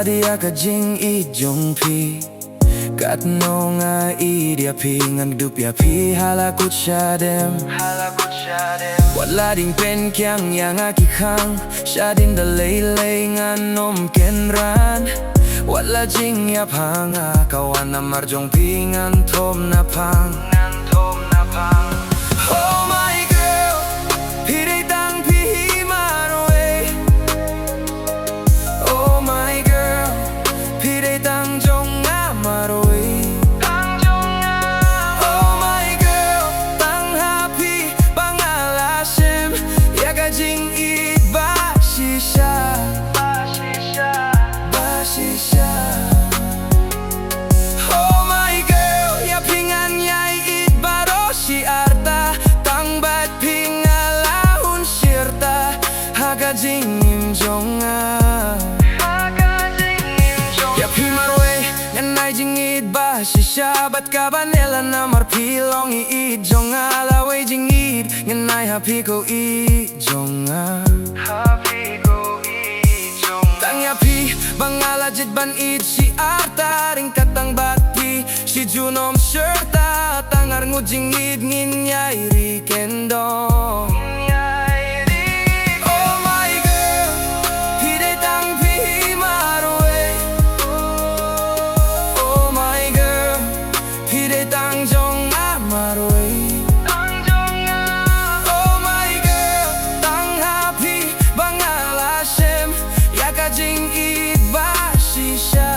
dia ka jing jong pi kat no nga dia pi ngang dup ya pi halakut shadem wala ding pen kyang yang aki khang shadin da lay ngan nom kenran wala jing ya panga kawan na marjong pi ngan tom na pang oh my girl pire tang pi marwei oh my girl pire tang jong marwei oh my girl tang happy bangala shem ya ka jing ieid bashisha oh my girl ya pingan ya ieid baroh arta tang bat pingalahun shyrta haga jing jong ya pi marwei ngan jing ieid bashisha bat ka banela na marpilong ieid jong alawei jing ieid ngan happy ko ieid jong tang ya pi bangala jit ban ieid si arta ring katang bati si junom shyrta tangar ngujing ieid ngin yai ri kendong oh my girl pide tang pi marwei oh my girl pide tang jong marwei oh my girl tang happy bangala shem ya ka jing ieid bashisha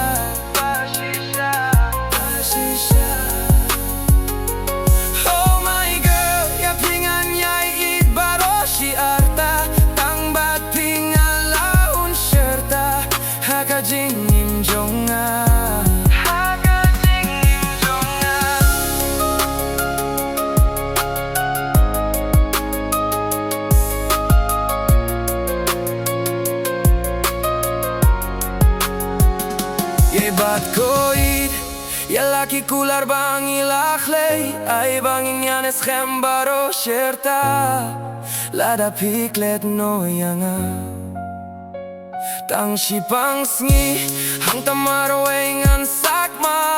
oh my girl ya pingan ya ieid baroh arta tang bat pingalahun shyrta haga jing jong ye bat ko ieid ya laki kular bangi lakhlei ay bangin yanes shem baroh shyrta lada piklet no yanga tang shipang sngi hang tamarwei ngan sakma